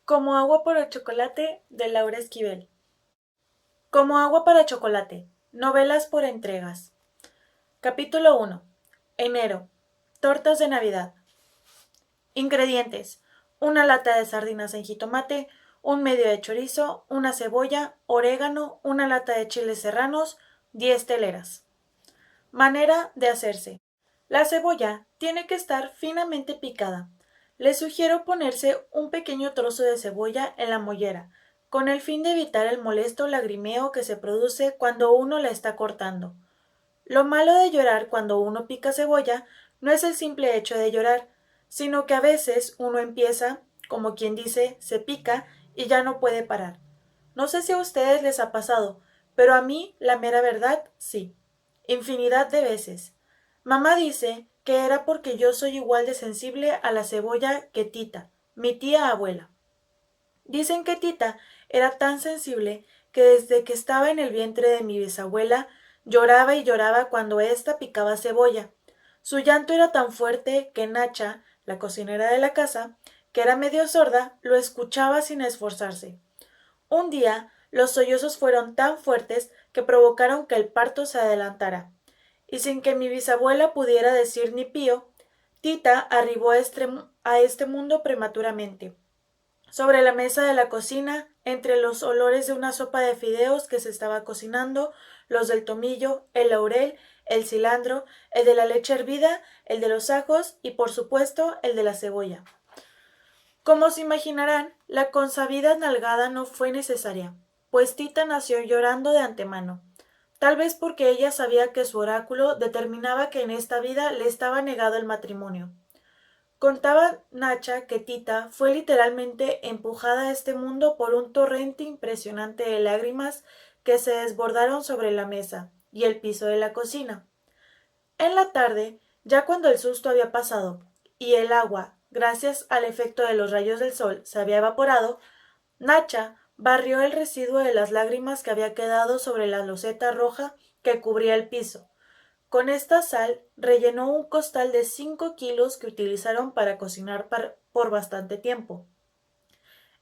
Como agua para chocolate, de Laura Esquivel. Como agua para chocolate. Novelas por entregas. Capítulo 1. Enero. Tortas de Navidad. Ingredientes: una lata de sardinas en jitomate, un medio de chorizo, una cebolla, orégano, una lata de chiles serranos, 10 teleras. Manera de hacerse. La cebolla tiene que estar finamente picada. Les sugiero ponerse un pequeño trozo de cebolla en la mollera, con el fin de evitar el molesto lagrimeo que se produce cuando uno la está cortando. Lo malo de llorar cuando uno pica cebolla no es el simple hecho de llorar, sino que a veces uno empieza, como quien dice, se pica y ya no puede parar. No sé si a ustedes les ha pasado, pero a mí, la mera verdad, sí. Infinidad de veces. Mamá dice que era porque yo soy igual de sensible a la cebolla que Tita, mi tía abuela. Dicen que Tita era tan sensible que desde que estaba en el vientre de mi bisabuela lloraba y lloraba cuando ésta picaba cebolla. Su llanto era tan fuerte que Nacha, la cocinera de la casa, que era medio sorda, lo escuchaba sin esforzarse. Un día los sollozos fueron tan fuertes que provocaron que el parto se adelantara, y sin que mi bisabuela pudiera decir ni pío, Tita arribó a este mundo prematuramente. Sobre la mesa de la cocina, entre los olores de una sopa de fideos que se estaba cocinando, los del tomillo, el laurel, el cilantro, el de la leche hervida, el de los ajos y, por supuesto, el de la cebolla. Como se imaginarán, la consabida nalgada no fue necesaria, pues Tita nació llorando de antemano, tal vez porque ella sabía que su oráculo determinaba que en esta vida le estaba negado el matrimonio. Contaba Nacha que Tita fue literalmente empujada a este mundo por un torrente impresionante de lágrimas que se desbordaron sobre la mesa y el piso de la cocina. En la tarde, ya cuando el susto había pasado y el agua, gracias al efecto de los rayos del sol, se había evaporado, Nacha barrió el residuo de las lágrimas que había quedado sobre la loseta roja que cubría el piso. Con esta sal rellenó un costal de 5 kilos que utilizaron para cocinar por bastante tiempo.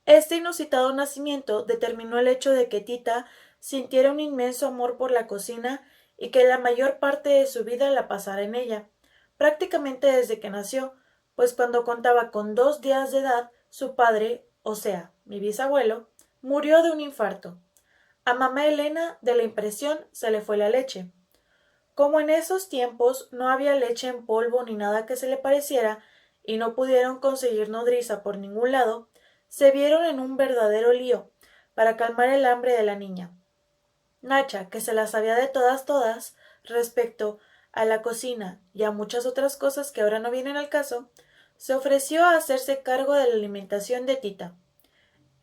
Este inusitado nacimiento determinó el hecho de que Tita sintiera un inmenso amor por la cocina y que la mayor parte de su vida la pasara en ella, prácticamente desde que nació, pues cuando contaba con 2 días de edad, su padre, o sea, mi bisabuelo, murió de un infarto. A mamá Elena, de la impresión, se le fue la leche. Como en esos tiempos no había leche en polvo ni nada que se le pareciera, y no pudieron conseguir nodriza por ningún lado, se vieron en un verdadero lío para calmar el hambre de la niña. Nacha, que se la sabía de todas respecto a la cocina y a muchas otras cosas que ahora no vienen al caso, se ofreció a hacerse cargo de la alimentación de Tita.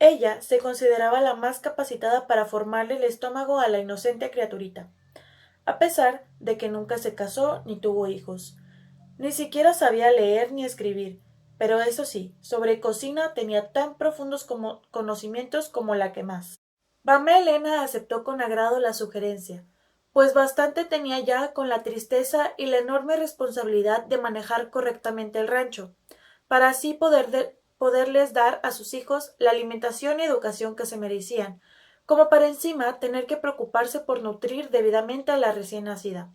Ella se consideraba la más capacitada para formarle el estómago a la inocente criaturita, a pesar de que nunca se casó ni tuvo hijos. Ni siquiera sabía leer ni escribir, pero eso sí, sobre cocina tenía tan profundos conocimientos como la que más. Mamá Elena aceptó con agrado la sugerencia, pues bastante tenía ya con la tristeza y la enorme responsabilidad de manejar correctamente el rancho, para así poderles dar a sus hijos la alimentación y educación que se merecían, como para encima tener que preocuparse por nutrir debidamente a la recién nacida.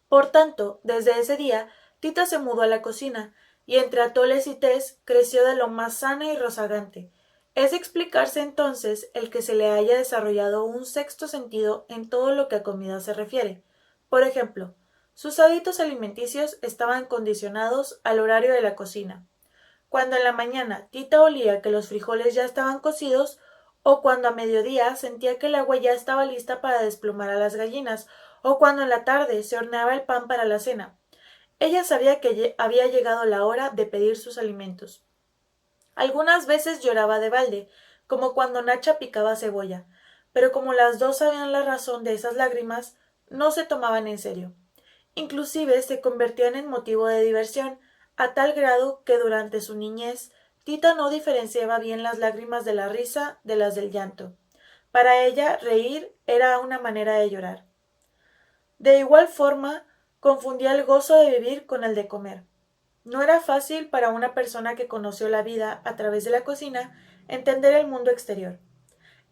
Por tanto, desde ese día, Tita se mudó a la cocina, y entre atoles y tés creció de lo más sana y rozagante. Es de explicarse entonces el que se le haya desarrollado un sexto sentido en todo lo que a comida se refiere. Por ejemplo, sus hábitos alimenticios estaban condicionados al horario de la cocina. Cuando en la mañana Tita olía que los frijoles ya estaban cocidos, o cuando a mediodía sentía que el agua ya estaba lista para desplumar a las gallinas, o cuando en la tarde se horneaba el pan para la cena. Ella sabía que había llegado la hora de pedir sus alimentos. Algunas veces lloraba de balde, como cuando Nacha picaba cebolla, pero como las dos sabían la razón de esas lágrimas, no se tomaban en serio. Inclusive se convertían en motivo de diversión, a tal grado que durante su niñez Tita no diferenciaba bien las lágrimas de la risa de las del llanto. Para ella reír era una manera de llorar. De igual forma, confundía el gozo de vivir con el de comer. No era fácil para una persona que conoció la vida a través de la cocina entender el mundo exterior.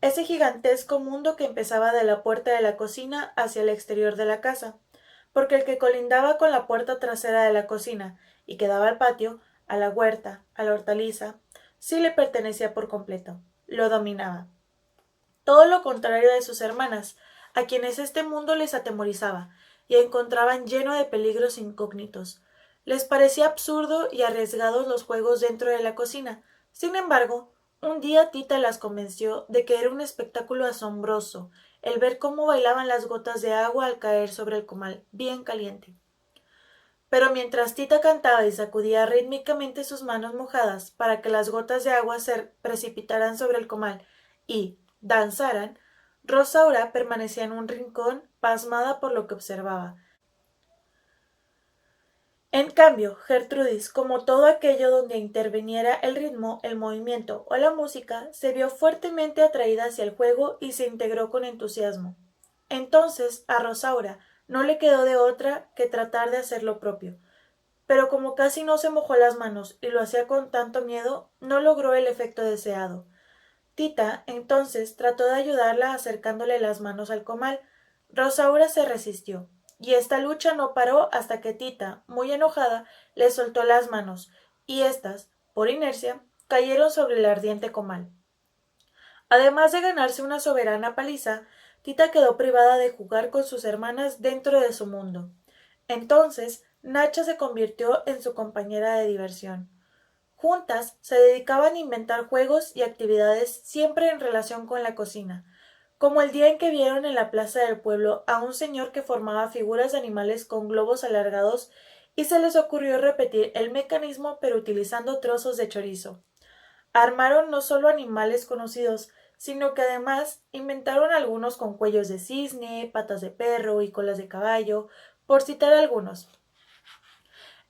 Ese gigantesco mundo que empezaba de la puerta de la cocina hacia el exterior de la casa, porque el que colindaba con la puerta trasera de la cocina y que daba al patio, a la huerta, a la hortaliza, sí le pertenecía por completo, lo dominaba. Todo lo contrario de sus hermanas, a quienes este mundo les atemorizaba y encontraban lleno de peligros incógnitos. Les parecía absurdo y arriesgados los juegos dentro de la cocina. Sin embargo, un día Tita las convenció de que era un espectáculo asombroso el ver cómo bailaban las gotas de agua al caer sobre el comal bien caliente. Pero mientras Tita cantaba y sacudía rítmicamente sus manos mojadas para que las gotas de agua se precipitaran sobre el comal y danzaran, Rosaura permanecía en un rincón, pasmada por lo que observaba. En cambio, Gertrudis, como todo aquello donde interviniera el ritmo, el movimiento o la música, se vio fuertemente atraída hacia el juego y se integró con entusiasmo. Entonces, a Rosaura no le quedó de otra que tratar de hacer lo propio. Pero como casi no se mojó las manos y lo hacía con tanto miedo, no logró el efecto deseado. Tita, entonces, trató de ayudarla acercándole las manos al comal. Rosaura se resistió, y esta lucha no paró hasta que Tita, muy enojada, le soltó las manos, y éstas, por inercia, cayeron sobre el ardiente comal. Además de ganarse una soberana paliza, Tita quedó privada de jugar con sus hermanas dentro de su mundo. Entonces, Nacha se convirtió en su compañera de diversión. Juntas se dedicaban a inventar juegos y actividades siempre en relación con la cocina, como el día en que vieron en la plaza del pueblo a un señor que formaba figuras de animales con globos alargados y se les ocurrió repetir el mecanismo pero utilizando trozos de chorizo. Armaron no solo animales conocidos, sino que además inventaron algunos con cuellos de cisne, patas de perro y colas de caballo, por citar algunos.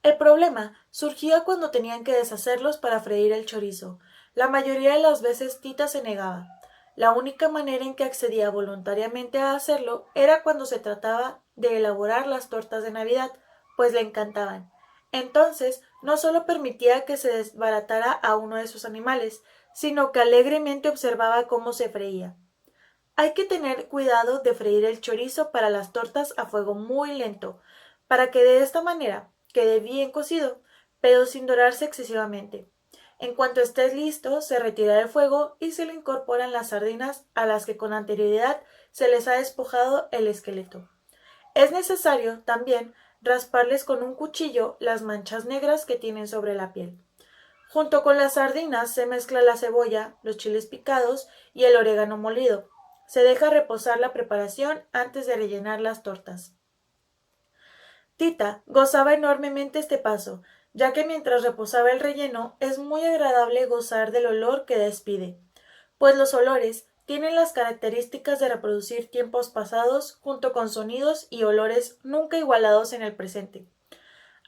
El problema surgía cuando tenían que deshacerlos para freír el chorizo. La mayoría de las veces Tita se negaba. La única manera en que accedía voluntariamente a hacerlo era cuando se trataba de elaborar las tortas de Navidad, pues le encantaban. Entonces, no solo permitía que se desbaratara a uno de sus animales, sino que alegremente observaba cómo se freía. Hay que tener cuidado de freír el chorizo para las tortas a fuego muy lento, para que de esta manera quede bien cocido, pero sin dorarse excesivamente. En cuanto esté listo, se retira del fuego y se le incorporan las sardinas a las que con anterioridad se les ha despojado el esqueleto. Es necesario, también, rasparles con un cuchillo las manchas negras que tienen sobre la piel. Junto con las sardinas se mezcla la cebolla, los chiles picados y el orégano molido. Se deja reposar la preparación antes de rellenar las tortas. Tita gozaba enormemente este paso, ya que mientras reposaba el relleno es muy agradable gozar del olor que despide, pues los olores tienen las características de reproducir tiempos pasados junto con sonidos y olores nunca igualados en el presente.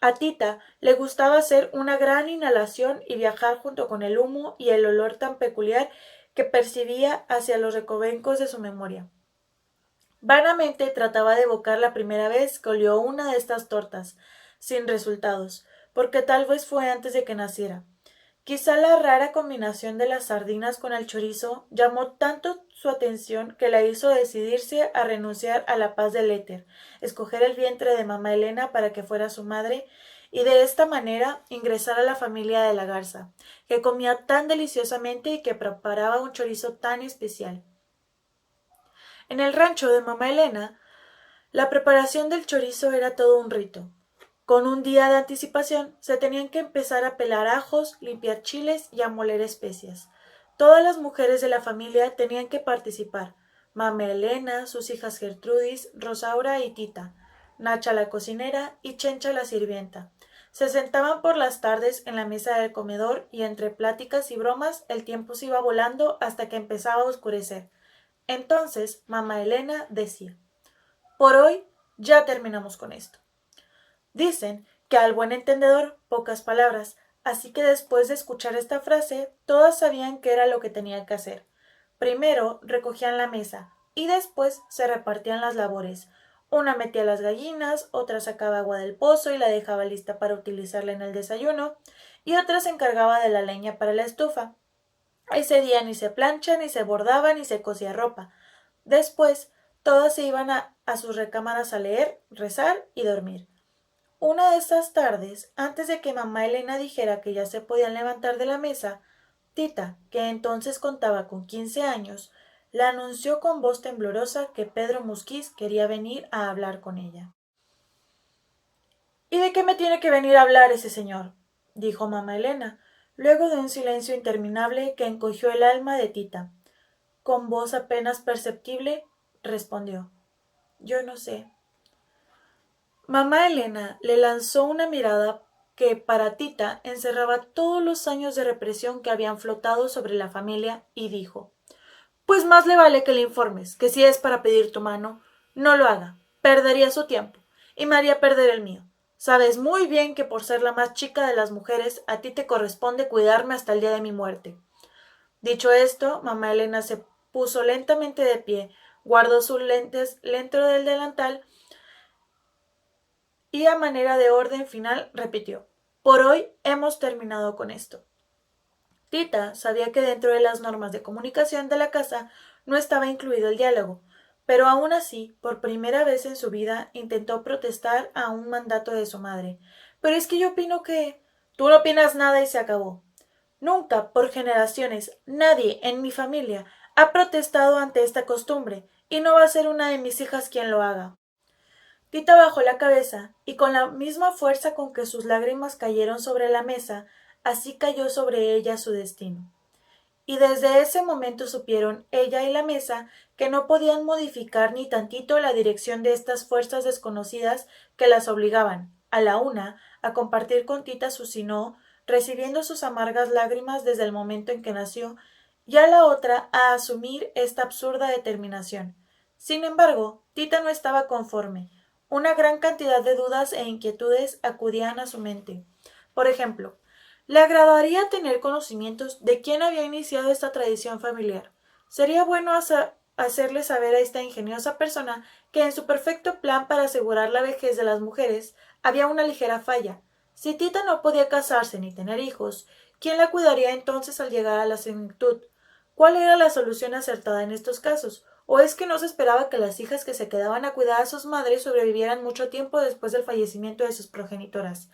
A Tita le gustaba hacer una gran inhalación y viajar junto con el humo y el olor tan peculiar que percibía hacia los recovecos de su memoria. Vanamente trataba de evocar la primera vez que olió una de estas tortas, sin resultados, porque tal vez fue antes de que naciera. Quizá la rara combinación de las sardinas con el chorizo llamó tanto su atención que la hizo decidirse a renunciar a la paz del éter, escoger el vientre de mamá Elena para que fuera su madre y de esta manera ingresar a la familia de la garza, que comía tan deliciosamente y que preparaba un chorizo tan especial. En el rancho de mamá Elena, la preparación del chorizo era todo un rito. Con un día de anticipación se tenían que empezar a pelar ajos, limpiar chiles y a moler especias. Todas las mujeres de la familia tenían que participar. Mamá Elena, sus hijas Gertrudis, Rosaura y Tita, Nacha la cocinera y Chencha la sirvienta. Se sentaban por las tardes en la mesa del comedor y entre pláticas y bromas el tiempo se iba volando hasta que empezaba a oscurecer. Entonces mamá Elena decía: por hoy ya terminamos con esto. Dicen que al buen entendedor pocas palabras, así que después de escuchar esta frase, todas sabían qué era lo que tenían que hacer. Primero recogían la mesa y después se repartían las labores. Una metía las gallinas, otra sacaba agua del pozo y la dejaba lista para utilizarla en el desayuno, y otra se encargaba de la leña para la estufa. Ese día ni se plancha, ni se bordaba, ni se cosía ropa. Después, todas se iban a sus recámaras a leer, rezar y dormir. Una de estas tardes, antes de que mamá Elena dijera que ya se podían levantar de la mesa, Tita, que entonces contaba con 15 años, le anunció con voz temblorosa que Pedro Musquiz quería venir a hablar con ella. ¿Y de qué me tiene que venir a hablar ese señor?, dijo mamá Elena, luego de un silencio interminable que encogió el alma de Tita. Con voz apenas perceptible, respondió: Yo no sé. Mamá Elena le lanzó una mirada que para Tita encerraba todos los años de represión que habían flotado sobre la familia y dijo: Pues más le vale que le informes que si es para pedir tu mano, no lo haga. Perdería su tiempo y me haría perder el mío. Sabes muy bien que por ser la más chica de las mujeres, a ti te corresponde cuidarme hasta el día de mi muerte. Dicho esto, mamá Elena se puso lentamente de pie, guardó sus lentes dentro del delantal y a manera de orden final repitió: Por hoy hemos terminado con esto. Tita sabía que dentro de las normas de comunicación de la casa no estaba incluido el diálogo, pero aún así, por primera vez en su vida, intentó protestar a un mandato de su madre. Pero es que yo opino que... Tú no opinas nada y se acabó. Nunca, por generaciones, nadie en mi familia ha protestado ante esta costumbre, y no va a ser una de mis hijas quien lo haga. Tita bajó la cabeza, y con la misma fuerza con que sus lágrimas cayeron sobre la mesa, así cayó sobre ella su destino. Y desde ese momento supieron ella y la mesa que no podían modificar ni tantito la dirección de estas fuerzas desconocidas que las obligaban, a la una, a compartir con Tita su sino, recibiendo sus amargas lágrimas desde el momento en que nació, y a la otra a asumir esta absurda determinación. Sin embargo, Tita no estaba conforme. Una gran cantidad de dudas e inquietudes acudían a su mente. Por ejemplo, le agradaría tener conocimientos de quién había iniciado esta tradición familiar. Sería bueno hacerle saber a esta ingeniosa persona que en su perfecto plan para asegurar la vejez de las mujeres había una ligera falla. Si Tita no podía casarse ni tener hijos, ¿quién la cuidaría entonces al llegar a la senectud? ¿Cuál era la solución acertada en estos casos? ¿O es que no se esperaba que las hijas que se quedaban a cuidar a sus madres sobrevivieran mucho tiempo después del fallecimiento de sus progenitoras?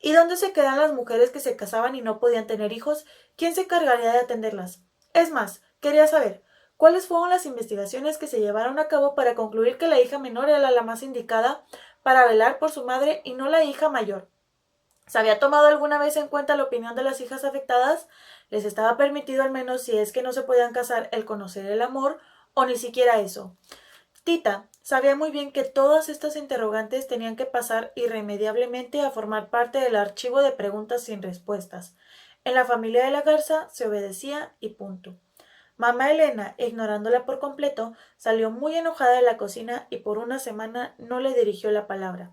¿Y dónde se quedan las mujeres que se casaban y no podían tener hijos? ¿Quién se encargaría de atenderlas? Es más, quería saber, ¿cuáles fueron las investigaciones que se llevaron a cabo para concluir que la hija menor era la más indicada para velar por su madre y no la hija mayor? ¿Se había tomado alguna vez en cuenta la opinión de las hijas afectadas? ¿Les estaba permitido al menos, si es que no se podían casar, el conocer el amor, o ni siquiera eso? Tita sabía muy bien que todas estas interrogantes tenían que pasar irremediablemente a formar parte del archivo de preguntas sin respuestas. En la familia de la Garza se obedecía y punto. Mamá Elena, ignorándola por completo, salió muy enojada de la cocina y por una semana no le dirigió la palabra.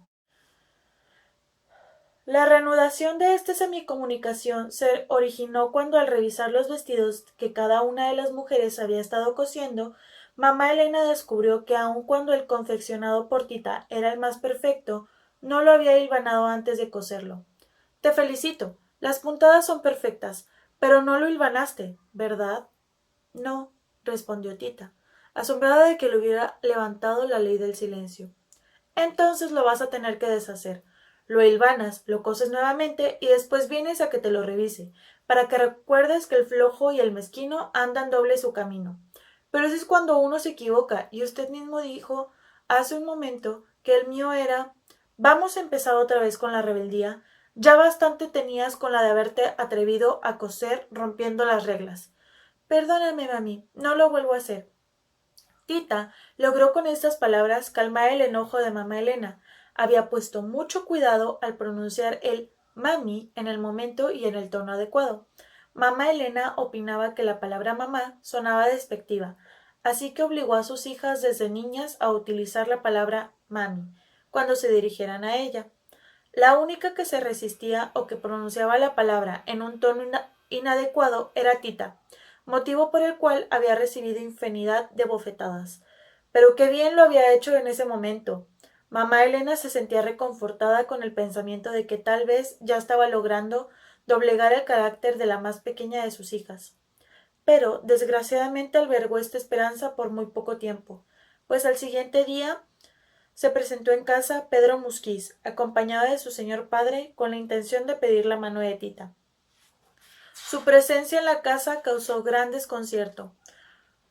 La reanudación de esta semicomunicación se originó cuando, al revisar los vestidos que cada una de las mujeres había estado cosiendo, mamá Elena descubrió que aun cuando el confeccionado por Tita era el más perfecto, no lo había hilvanado antes de coserlo. Te felicito, las puntadas son perfectas, pero no lo hilvanaste, ¿verdad? No, respondió Tita, asombrada de que le hubiera levantado la ley del silencio. Entonces lo vas a tener que deshacer. Lo hilvanas, lo coses nuevamente y después vienes a que te lo revise, para que recuerdes que el flojo y el mezquino andan doble su camino. Pero eso es cuando uno se equivoca, y usted mismo dijo hace un momento que el mío era... Vamos a empezar otra vez con la rebeldía. Ya bastante tenías con la de haberte atrevido a coser rompiendo las reglas. Perdóname, mami, no lo vuelvo a hacer. Tita logró con estas palabras calmar el enojo de mamá Elena. Había puesto mucho cuidado al pronunciar el mami en el momento y en el tono adecuado. Mamá Elena opinaba que la palabra mamá sonaba despectiva, así que obligó a sus hijas desde niñas a utilizar la palabra mami cuando se dirigieran a ella. La única que se resistía o que pronunciaba la palabra en un tono inadecuado era Tita, motivo por el cual había recibido infinidad de bofetadas. Pero qué bien lo había hecho en ese momento. Mamá Elena se sentía reconfortada con el pensamiento de que tal vez ya estaba logrando doblegar el carácter de la más pequeña de sus hijas. pero desgraciadamente albergó esta esperanza por muy poco tiempo, pues al siguiente día se presentó en casa Pedro Musquiz, acompañado de su señor padre, con la intención de pedir la mano de Tita. Su presencia en la casa causó gran desconcierto.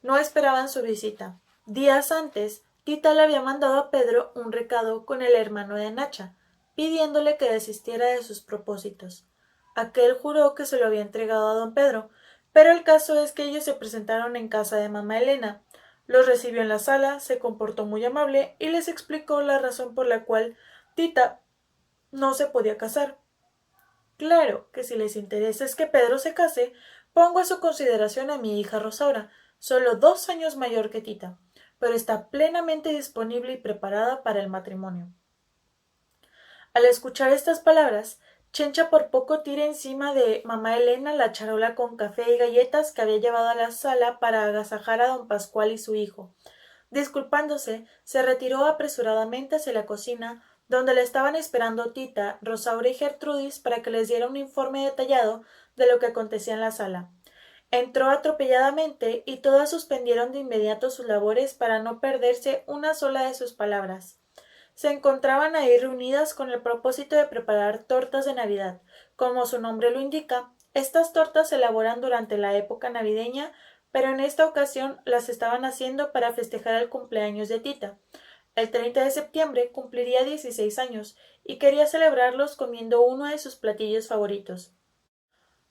No esperaban su visita. Días antes, Tita le había mandado a Pedro un recado con el hermano de Nacha, pidiéndole que desistiera de sus propósitos. Aquel juró que se lo había entregado a don Pedro, pero el caso es que ellos se presentaron en casa de mamá Elena. Los recibió en la sala, se comportó muy amable y les explicó la razón por la cual Tita no se podía casar. Claro que si les interesa es que Pedro se case, pongo a su consideración a mi hija Rosaura, solo 2 años mayor que Tita, pero está plenamente disponible y preparada para el matrimonio. Al escuchar estas palabras, Chencha por poco tira encima de mamá Elena la charola con café y galletas que había llevado a la sala para agasajar a don Pascual y su hijo. Disculpándose, se retiró apresuradamente hacia la cocina, donde le estaban esperando Tita, Rosaura y Gertrudis para que les diera un informe detallado de lo que acontecía en la sala. Entró atropelladamente y todas suspendieron de inmediato sus labores para no perderse una sola de sus palabras. Se encontraban ahí reunidas con el propósito de preparar tortas de Navidad. Como su nombre lo indica, estas tortas se elaboran durante la época navideña, pero en esta ocasión las estaban haciendo para festejar el cumpleaños de Tita. El 30 de septiembre cumpliría 16 años y quería celebrarlos comiendo uno de sus platillos favoritos.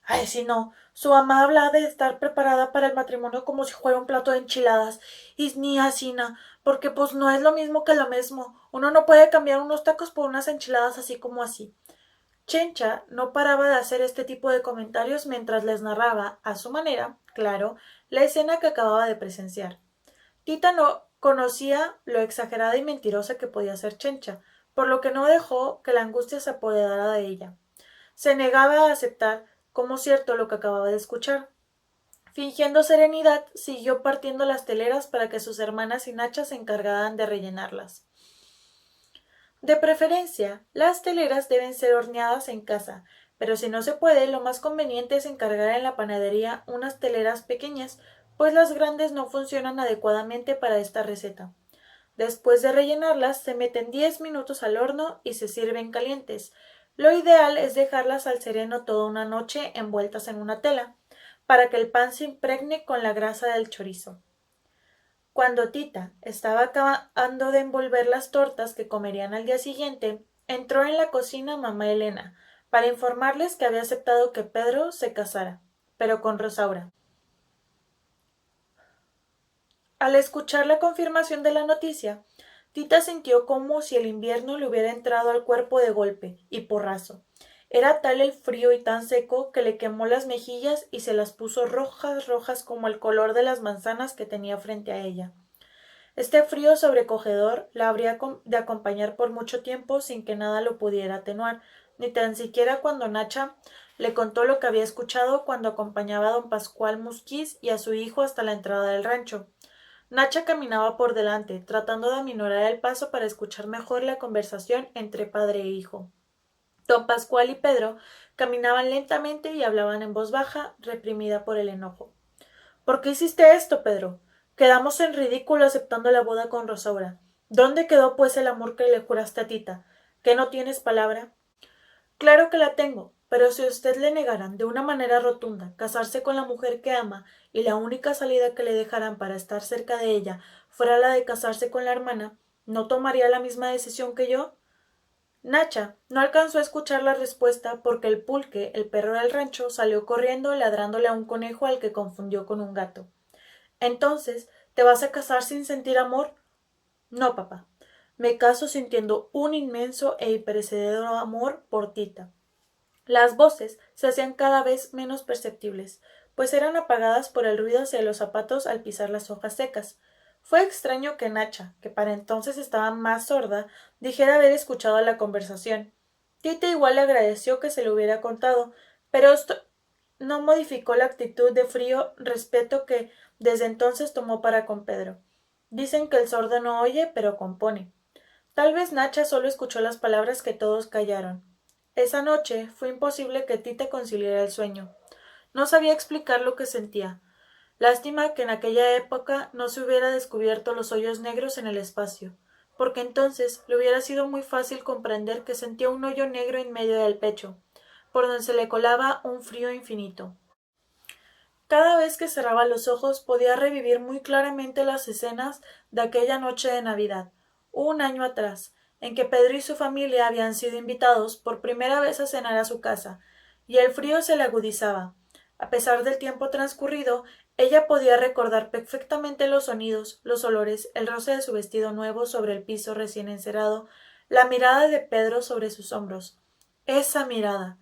Ay, si no, su mamá habla de estar preparada para el matrimonio como si fuera un plato de enchiladas, y ni así, porque pues no es lo mismo que lo mismo. Uno no puede cambiar unos tacos por unas enchiladas así como así. Chencha no paraba de hacer este tipo de comentarios mientras les narraba, a su manera, claro, la escena que acababa de presenciar. Tita no conocía lo exagerada y mentirosa que podía ser Chencha, por lo que no dejó que la angustia se apoderara de ella. Se negaba a aceptar como cierto lo que acababa de escuchar. Fingiendo serenidad, siguió partiendo las teleras para que sus hermanas y Nacha se encargaran de rellenarlas. De preferencia, las teleras deben ser horneadas en casa, pero si no se puede, lo más conveniente es encargar en la panadería unas teleras pequeñas, pues las grandes no funcionan adecuadamente para esta receta. Después de rellenarlas, se meten 10 minutos al horno y se sirven calientes. Lo ideal es dejarlas al sereno toda una noche envueltas en una tela, para que el pan se impregne con la grasa del chorizo. Cuando Tita estaba acabando de envolver las tortas que comerían al día siguiente, entró en la cocina mamá Elena, para informarles que había aceptado que Pedro se casara, pero con Rosaura. Al escuchar la confirmación de la noticia, Tita sintió como si el invierno le hubiera entrado al cuerpo de golpe y porrazo. Era tal el frío y tan seco que le quemó las mejillas y se las puso rojas, rojas como el color de las manzanas que tenía frente a ella. Este frío sobrecogedor la habría de acompañar por mucho tiempo sin que nada lo pudiera atenuar, ni tan siquiera cuando Nacha le contó lo que había escuchado cuando acompañaba a don Pascual Musquiz y a su hijo hasta la entrada del rancho. Nacha caminaba por delante, tratando de aminorar el paso para escuchar mejor la conversación entre padre e hijo. Don Pascual y Pedro caminaban lentamente y hablaban en voz baja, reprimida por el enojo. ¿Por qué hiciste esto, Pedro? Quedamos en ridículo aceptando la boda con Rosaura. ¿Dónde quedó, pues, el amor que le juraste a Tita? ¿Que no tienes palabra? Claro que la tengo, pero si usted le negaran de una manera rotunda casarse con la mujer que ama y la única salida que le dejaran para estar cerca de ella fuera la de casarse con la hermana, ¿no tomaría la misma decisión que yo? Nacha no alcanzó a escuchar la respuesta porque el pulque, el perro del rancho, salió corriendo ladrándole a un conejo al que confundió con un gato. Entonces, ¿te vas a casar sin sentir amor? No, papá. Me caso sintiendo un inmenso e imperecedero amor por Tita. Las voces se hacían cada vez menos perceptibles, pues eran apagadas por el ruido hacia los zapatos al pisar las hojas secas. Fue extraño que Nacha, que para entonces estaba más sorda, dijera haber escuchado la conversación. Tita igual le agradeció que se lo hubiera contado, pero esto no modificó la actitud de frío respeto que desde entonces tomó para con Pedro. Dicen que el sordo no oye, pero compone. Tal vez Nacha solo escuchó las palabras que todos callaron. Esa noche fue imposible que Tita conciliara el sueño. No sabía explicar lo que sentía. Lástima que en aquella época no se hubiera descubierto los hoyos negros en el espacio, porque entonces le hubiera sido muy fácil comprender que sentía un hoyo negro en medio del pecho, por donde se le colaba un frío infinito. Cada vez que cerraba los ojos podía revivir muy claramente las escenas de aquella noche de Navidad, un año atrás, en que Pedro y su familia habían sido invitados por primera vez a cenar a su casa, y el frío se le agudizaba. A pesar del tiempo transcurrido, ella podía recordar perfectamente los sonidos, los olores, el roce de su vestido nuevo sobre el piso recién encerado, la mirada de Pedro sobre sus hombros. Esa mirada.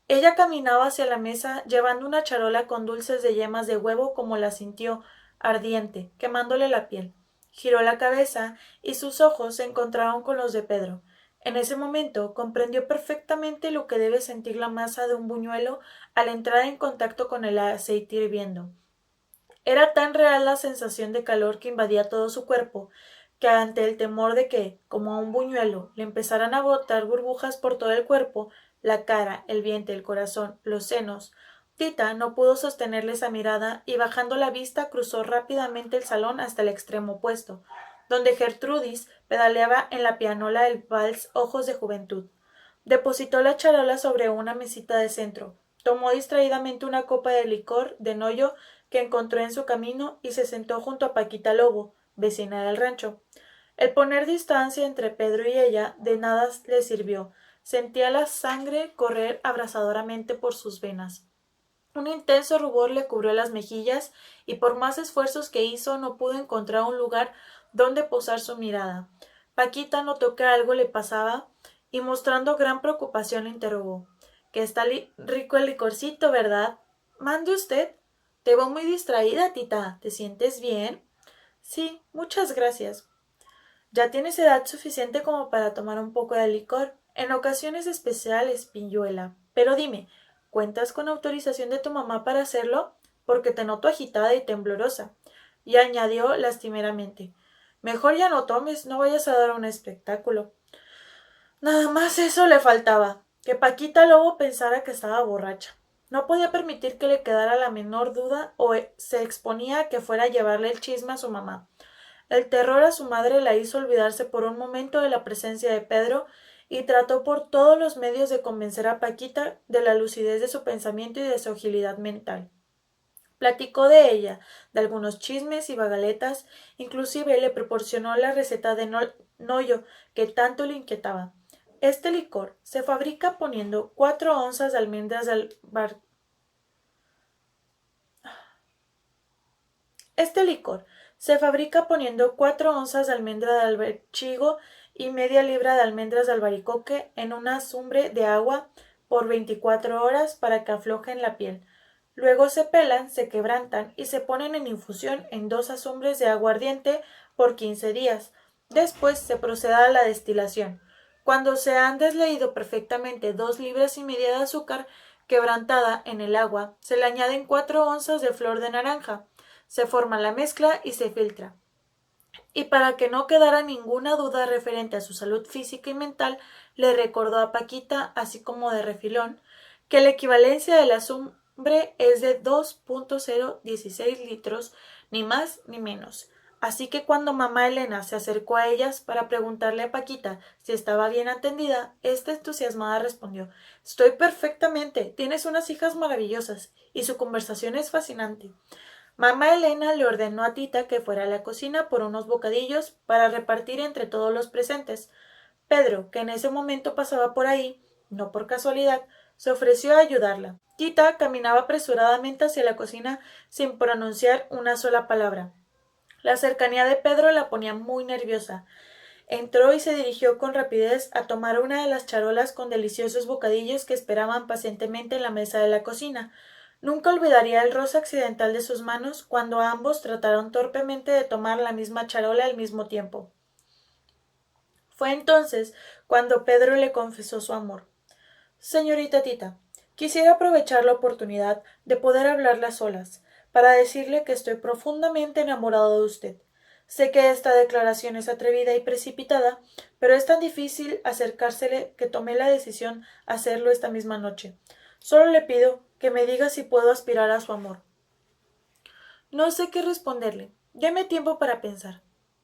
Ella caminaba hacia la mesa llevando una charola con dulces de yemas de huevo como la sintió, ardiente, quemándole la piel. Giró la cabeza y sus ojos se encontraron con los de Pedro. En ese momento comprendió perfectamente lo que debe sentir la masa de un buñuelo al entrar en contacto con el aceite hirviendo. Era tan real la sensación de calor que invadía todo su cuerpo, que ante el temor de que, como a un buñuelo, le empezaran a botar burbujas por todo el cuerpo, la cara, el vientre, el corazón, los senos, Tita no pudo sostenerle esa mirada y bajando la vista cruzó rápidamente el salón hasta el extremo opuesto, donde Gertrudis pedaleaba en la pianola del vals Ojos de Juventud. Depositó la charola sobre una mesita de centro, tomó distraídamente una copa de licor de noyo que encontró en su camino y se sentó junto a Paquita Lobo, vecina del rancho. El poner distancia entre Pedro y ella de nada le sirvió. Sentía la sangre correr abrasadoramente por sus venas. Un intenso rubor le cubrió las mejillas y por más esfuerzos que hizo no pudo encontrar un lugar donde posar su mirada. Paquita notó que algo le pasaba y mostrando gran preocupación le interrogó. —Que está rico el licorcito, ¿verdad? —Mande usted. Te veo muy distraída, tita. ¿Te sientes bien? —Sí, muchas gracias. —Ya tienes edad suficiente como para tomar un poco de licor. En ocasiones especiales, pilluela. Pero dime, ¿cuentas con autorización de tu mamá para hacerlo? Porque te noto agitada y temblorosa. Y añadió lastimeramente. Mejor ya no tomes, no vayas a dar un espectáculo. Nada más eso le faltaba, que Paquita Lobo pensara que estaba borracha. No podía permitir que le quedara la menor duda o se exponía a que fuera a llevarle el chisme a su mamá. El terror a su madre la hizo olvidarse por un momento de la presencia de Pedro y trató por todos los medios de convencer a Paquita de la lucidez de su pensamiento y de su agilidad mental. Platicó de ella, de algunos chismes y bagaletas, inclusive le proporcionó la receta de noyo que tanto le inquietaba. Este licor se fabrica poniendo 4 onzas de almendras de Este licor se fabrica poniendo 4 onzas de almendra de alberchigo y media libra de almendras de albaricoque en una azumbre de agua por 24 horas para que aflojen la piel. Luego se pelan, se quebrantan y se ponen en infusión en 2 azumbres de agua ardiente por 15 días. Después se procede a la destilación. Cuando se han desleído perfectamente 2 libras y media de azúcar quebrantada en el agua, se le añaden 4 onzas de flor de naranja. Se forma la mezcla y se filtra. Y para que no quedara ninguna duda referente a su salud física y mental, le recordó a Paquita, así como de refilón, que la equivalencia de la azumbre es de 2.016 litros, ni más ni menos. Así que cuando mamá Elena se acercó a ellas para preguntarle a Paquita si estaba bien atendida, esta entusiasmada respondió: Estoy perfectamente, tienes unas hijas maravillosas, y su conversación es fascinante. Mamá Elena le ordenó a Tita que fuera a la cocina por unos bocadillos para repartir entre todos los presentes. Pedro, que en ese momento pasaba por ahí, no por casualidad, se ofreció a ayudarla. Tita caminaba apresuradamente hacia la cocina sin pronunciar una sola palabra. La cercanía de Pedro la ponía muy nerviosa. Entró y se dirigió con rapidez a tomar una de las charolas con deliciosos bocadillos que esperaban pacientemente en la mesa de la cocina. Nunca olvidaría el roce accidental de sus manos cuando ambos trataron torpemente de tomar la misma charola al mismo tiempo. Fue entonces cuando Pedro le confesó su amor. Señorita Tita, quisiera aprovechar la oportunidad de poder hablarle a solas, para decirle que estoy profundamente enamorado de usted. Sé que esta declaración es atrevida y precipitada, pero es tan difícil acercársele que tomé la decisión de hacerlo esta misma noche. Solo le pido que me diga si puedo aspirar a su amor. No sé qué responderle. Deme tiempo para pensar.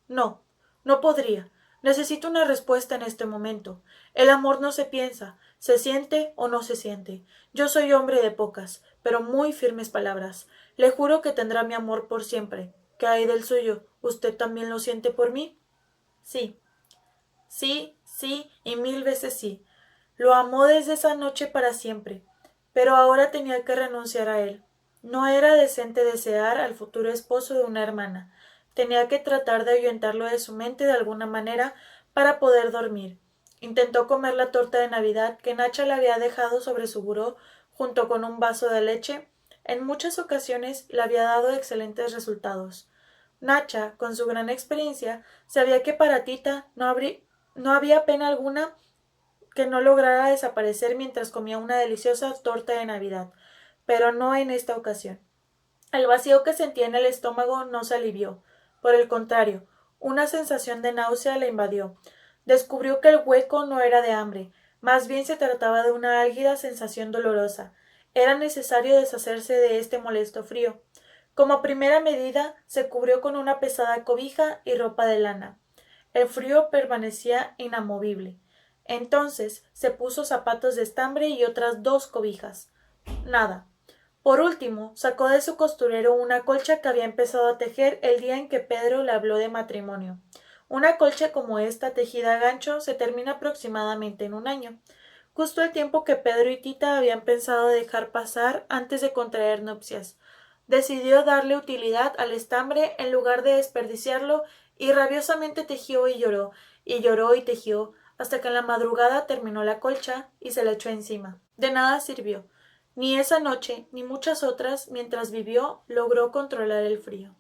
No, no podría. Necesito una respuesta en este momento. El amor no se piensa, se siente o no se siente. Yo soy hombre de pocas, pero muy firmes palabras. Le juro que tendrá mi amor por siempre. ¿Qué hay del suyo? ¿Usted también lo siente por mí? Sí, sí, sí y mil veces sí. Lo amó desde esa noche para siempre, pero ahora tenía que renunciar a él. No era decente desear al futuro esposo de una hermana. Tenía que tratar de ahuyentarlo de su mente de alguna manera para poder dormir. Intentó comer la torta de Navidad que Nacha le había dejado sobre su buró junto con un vaso de leche. En muchas ocasiones le había dado excelentes resultados. Nacha, con su gran experiencia, sabía que para Tita no había pena alguna que no lograra desaparecer mientras comía una deliciosa torta de Navidad, pero no en esta ocasión. El vacío que sentía en el estómago no se alivió. Por el contrario, una sensación de náusea le invadió. Descubrió que el hueco no era de hambre, más bien se trataba de una álgida sensación dolorosa. Era necesario deshacerse de este molesto frío. Como primera medida, se cubrió con una pesada cobija y ropa de lana. El frío permanecía inamovible. Entonces se puso zapatos de estambre y otras 2 cobijas. Nada. Por último, sacó de su costurero una colcha que había empezado a tejer el día en que Pedro le habló de matrimonio. Una colcha como esta, tejida a gancho, se termina aproximadamente en un año, justo el tiempo que Pedro y Tita habían pensado dejar pasar antes de contraer nupcias. Decidió darle utilidad al estambre en lugar de desperdiciarlo y rabiosamente tejió y lloró y tejió, hasta que en la madrugada terminó la colcha y se la echó encima. De nada sirvió. Ni esa noche, ni muchas otras, mientras vivió, logró controlar el frío.